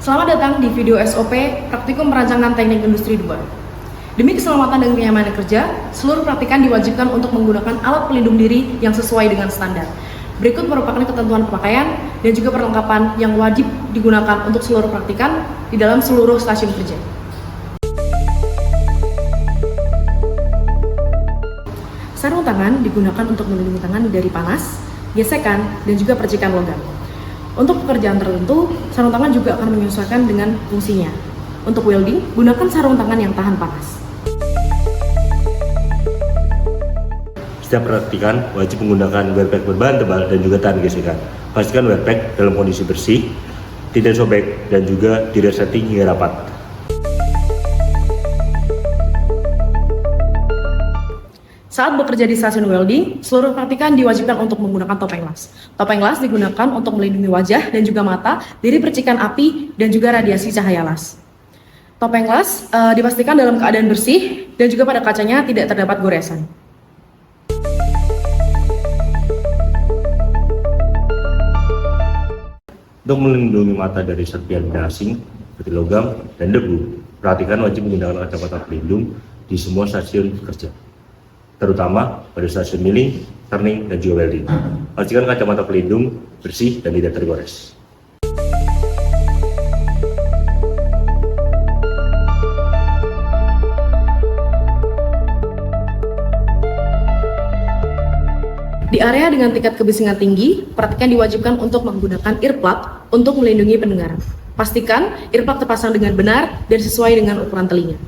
Selamat datang di video SOP Praktikum Perancangan Teknik Industri 2. Demi keselamatan dan kenyamanan kerja, seluruh praktikan diwajibkan untuk menggunakan alat pelindung diri yang sesuai dengan standar. Berikut merupakan ketentuan pemakaian dan juga perlengkapan yang wajib digunakan untuk seluruh praktikan di dalam seluruh stasiun kerja. Sarung tangan digunakan untuk melindungi tangan dari panas, gesekan, dan juga percikan logam. Untuk pekerjaan tertentu, sarung tangan juga akan menyesuaikan dengan fungsinya. Untuk welding, gunakan sarung tangan yang tahan panas. Setiap praktikan wajib menggunakan wear pack berbahan tebal dan juga tahan gesekan. Pastikan wear pack dalam kondisi bersih, tidak sobek, dan juga diresleting hingga rapat. Saat bekerja di stasiun welding, seluruh praktikan diwajibkan untuk menggunakan topeng las. Topeng las digunakan untuk melindungi wajah dan juga mata dari percikan api dan juga radiasi cahaya las. Topeng las dipastikan dalam keadaan bersih dan juga pada kacanya tidak terdapat goresan. Untuk melindungi mata dari serpihan benda asing seperti logam dan debu, praktikan wajib menggunakan kacamata pelindung di semua stasiun kerja, terutama pada stasiun milling, turning, dan juga welding. Pastikan kacamata pelindung bersih dan tidak tergores. Di area dengan tingkat kebisingan tinggi, praktikan diwajibkan untuk menggunakan earplug untuk melindungi pendengaran. Pastikan earplug terpasang dengan benar dan sesuai dengan ukuran telinga.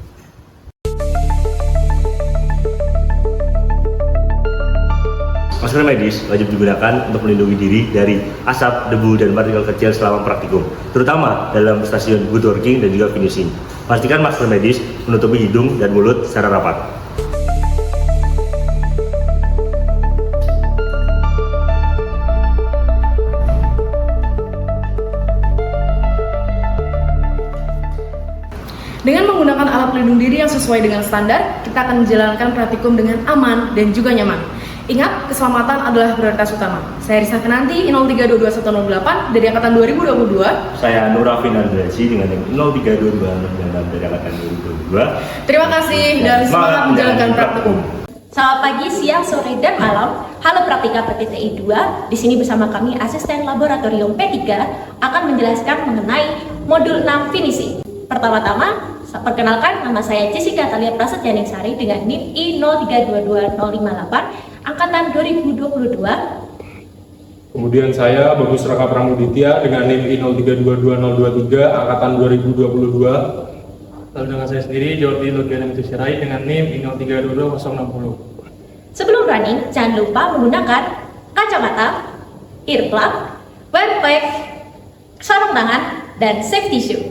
Masker medis wajib digunakan untuk melindungi diri dari asap, debu, dan partikel kecil selama praktikum, terutama dalam stasiun woodworking dan juga finishing. Pastikan masker medis menutupi hidung dan mulut secara rapat. Dengan menggunakan alat pelindung diri yang sesuai dengan standar, kita akan menjalankan praktikum dengan aman dan juga nyaman. Ingat, keselamatan adalah prioritas utama. Saya Risa Kenanti, 03221008 dari Angkatan 2022. Saya Nura Finandrasi dengan 032206 dari Angkatan 2022. Terima kasih dan semangat menjalankan praktikum. Selamat pagi, siang, sore, dan malam. Halo Praktika PTTI 2. Di sini bersama kami Asisten Laboratorium P3 akan menjelaskan mengenai modul 6 finishing. Pertama-tama, perkenalkan, nama saya Jessica Talia Prasetyaningsari dengan NIM I0322058 Angkatan 2022. Kemudian saya Bagus Raka Pramuditya dengan NIM I0322023 Angkatan 2022. Lalu dengan saya sendiri, Jordi Logiana Mitusirai dengan NIM I0322060. Sebelum running, jangan lupa menggunakan kacamata, earplug, wear pack, sarung tangan, dan safety shoe.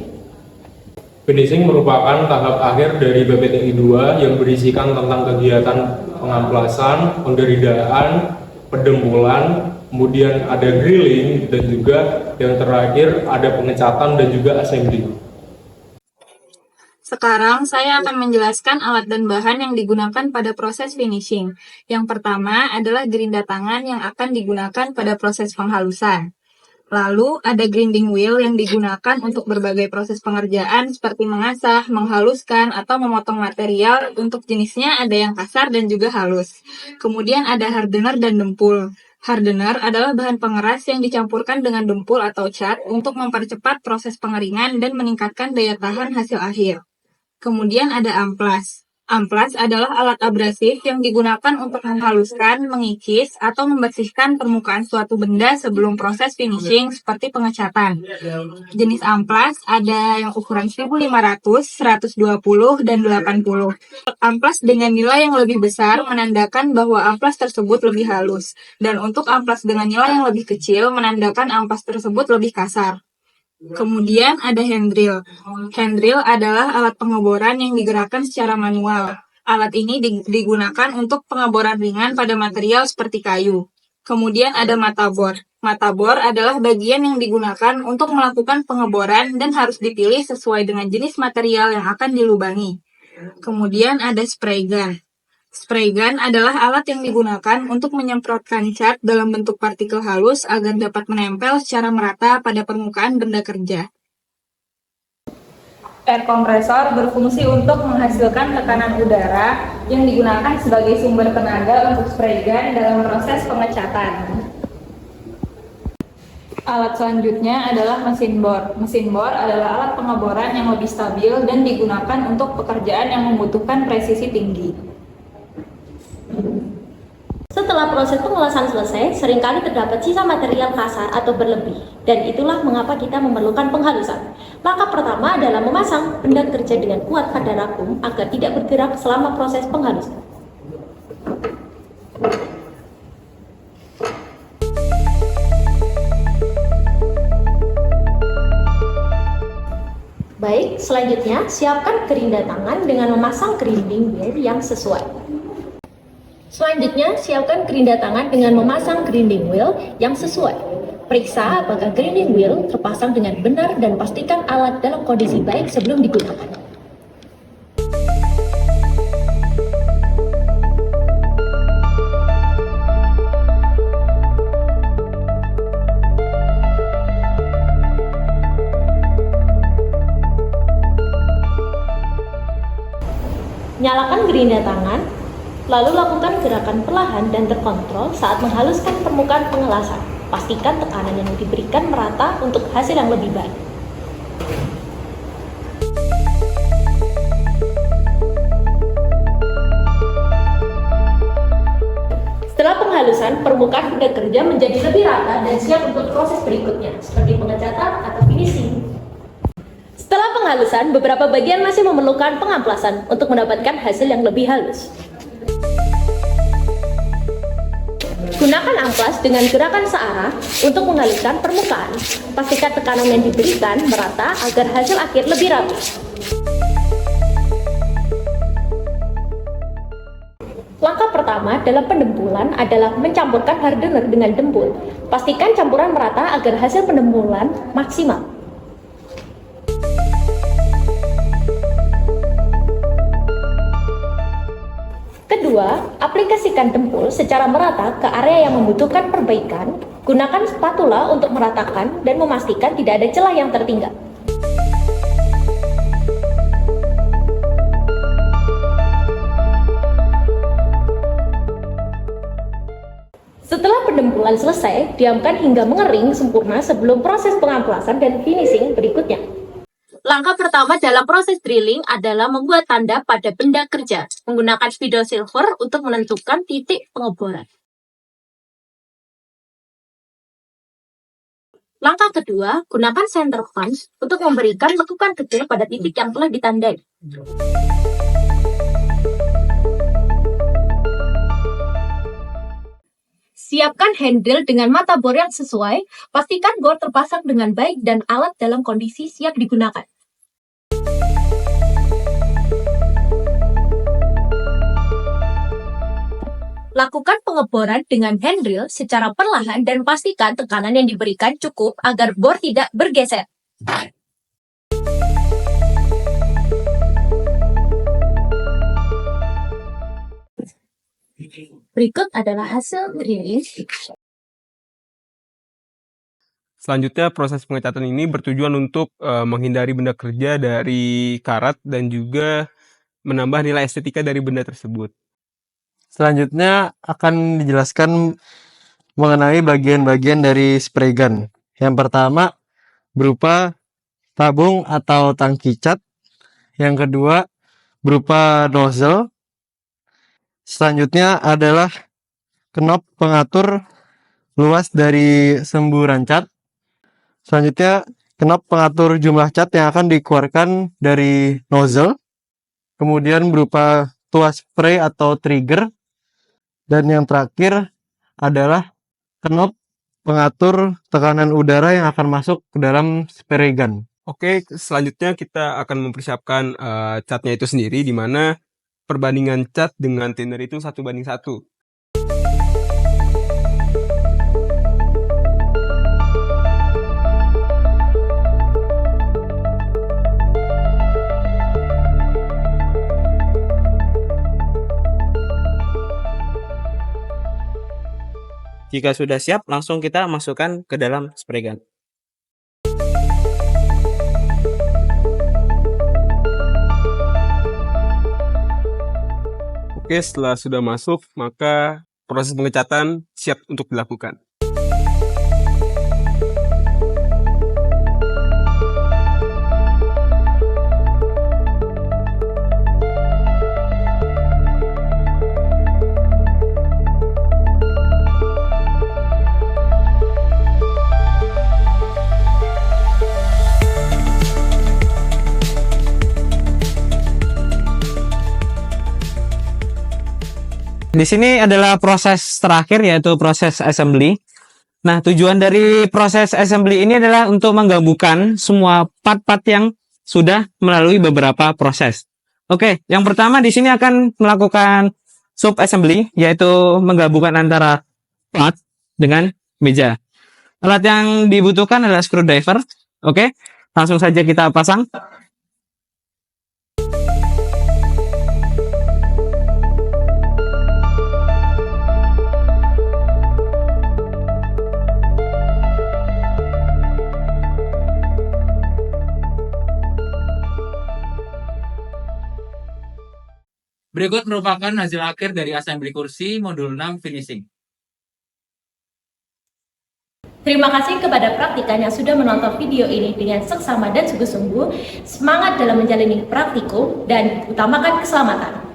Finishing merupakan tahap akhir dari BPTI 2 yang berisikan tentang kegiatan pengamplasan, pengeridaan, pendempulan, kemudian ada drilling, dan juga yang terakhir ada pengecatan dan juga assembly. Sekarang saya akan menjelaskan alat dan bahan yang digunakan pada proses finishing. Yang pertama adalah gerinda tangan yang akan digunakan pada proses penghalusan. Lalu ada grinding wheel yang digunakan untuk berbagai proses pengerjaan seperti mengasah, menghaluskan, atau memotong material. Untuk jenisnya ada yang kasar dan juga halus. Kemudian ada hardener dan dempul. Hardener adalah bahan pengeras yang dicampurkan dengan dempul atau cat untuk mempercepat proses pengeringan dan meningkatkan daya tahan hasil akhir. Kemudian ada amplas. Amplas adalah alat abrasif yang digunakan untuk menghaluskan, mengikis, atau membersihkan permukaan suatu benda sebelum proses finishing seperti pengecatan. Jenis amplas ada yang ukuran 1500, 120, dan 80. Amplas dengan nilai yang lebih besar menandakan bahwa amplas tersebut lebih halus, dan untuk amplas dengan nilai yang lebih kecil menandakan amplas tersebut lebih kasar. Kemudian ada hand drill. Hand drill adalah alat pengeboran yang digerakkan secara manual. Alat ini digunakan untuk pengeboran ringan pada material seperti kayu. Kemudian ada mata bor. Mata bor adalah bagian yang digunakan untuk melakukan pengeboran dan harus dipilih sesuai dengan jenis material yang akan dilubangi. Kemudian ada spray gun. Spray gun adalah alat yang digunakan untuk menyemprotkan cat dalam bentuk partikel halus agar dapat menempel secara merata pada permukaan benda kerja. Air compressor berfungsi untuk menghasilkan tekanan udara yang digunakan sebagai sumber tenaga untuk spray gun dalam proses pengecatan. Alat selanjutnya adalah mesin bor. Mesin bor adalah alat pengeboran yang lebih stabil dan digunakan untuk pekerjaan yang membutuhkan presisi tinggi. Setelah proses pengelasan selesai, seringkali terdapat sisa material kasar atau berlebih, dan itulah mengapa kita memerlukan penghalusan. Langkah pertama adalah memasang benda kerja dengan kuat pada vakum agar tidak bergerak selama proses penghalusan. Baik, selanjutnya siapkan gerinda tangan dengan memasang grinding wheel yang sesuai. Selanjutnya, siapkan gerinda tangan dengan memasang grinding wheel yang sesuai. Periksa apakah grinding wheel terpasang dengan benar dan pastikan alat dalam kondisi baik sebelum digunakan. Nyalakan gerinda tangan, lalu lakukan gerakan perlahan dan terkontrol saat menghaluskan permukaan pengelasan. Pastikan tekanan yang diberikan merata untuk hasil yang lebih baik. Setelah penghalusan, permukaan benda kerja menjadi lebih rata dan siap untuk proses berikutnya, seperti pengecatan atau finishing. Setelah penghalusan, beberapa bagian masih memerlukan pengamplasan untuk mendapatkan hasil yang lebih halus. Gunakan amplas dengan gerakan searah untuk menghaluskan permukaan. Pastikan tekanan yang diberikan merata agar hasil akhir lebih rapi. Langkah pertama dalam pendempulan adalah mencampurkan hardener dengan dempul. Pastikan campuran merata agar hasil pendempulan maksimal. Kedua, aplikasikan dempul secara merata ke area yang membutuhkan perbaikan. Gunakan spatula untuk meratakan dan memastikan tidak ada celah yang tertinggal. Setelah pendempulan selesai, diamkan hingga mengering sempurna sebelum proses pengamplasan dan finishing berikutnya. Langkah pertama dalam proses drilling adalah membuat tanda pada benda kerja, menggunakan spidol silver untuk menentukan titik pengeboran. Langkah kedua, gunakan center punch untuk memberikan lekukan kecil pada titik yang telah ditandai. Siapkan handle dengan mata bor yang sesuai, pastikan bor terpasang dengan baik dan alat dalam kondisi siap digunakan. Lakukan pengeboran dengan handrail secara perlahan dan pastikan tekanan yang diberikan cukup agar bor tidak bergeser. Berikut adalah hasil drilling. Selanjutnya, proses pengecatan ini bertujuan untuk menghindari benda kerja dari karat dan juga menambah nilai estetika dari benda tersebut. Selanjutnya akan dijelaskan mengenai bagian-bagian dari spray gun. Yang pertama berupa tabung atau tangki cat. Yang kedua berupa nozzle. Selanjutnya adalah knop pengatur luas dari semburan cat. Selanjutnya knop pengatur jumlah cat yang akan dikeluarkan dari nozzle. Kemudian berupa tuas spray atau trigger. Dan yang terakhir adalah knop pengatur tekanan udara yang akan masuk ke dalam spray gun. Oke, selanjutnya kita akan mempersiapkan catnya itu sendiri, di mana perbandingan cat dengan thinner itu 1:1. Jika sudah siap, langsung kita masukkan ke dalam spray gun. Oke, setelah sudah masuk, maka proses pengecatan siap untuk dilakukan. Di sini adalah proses terakhir, yaitu proses assembly. Nah, tujuan dari proses assembly ini adalah untuk menggabungkan semua part-part yang sudah melalui beberapa proses. Oke, yang pertama di sini akan melakukan sub assembly, yaitu menggabungkan antara part dengan meja. Alat yang dibutuhkan adalah screwdriver. Oke, langsung saja kita pasang. Berikut merupakan hasil akhir dari assembly kursi modul 6 finishing. Terima kasih kepada praktikan yang sudah menonton video ini dengan seksama dan sungguh-sungguh. Semangat dalam menjalani praktikum dan utamakan keselamatan.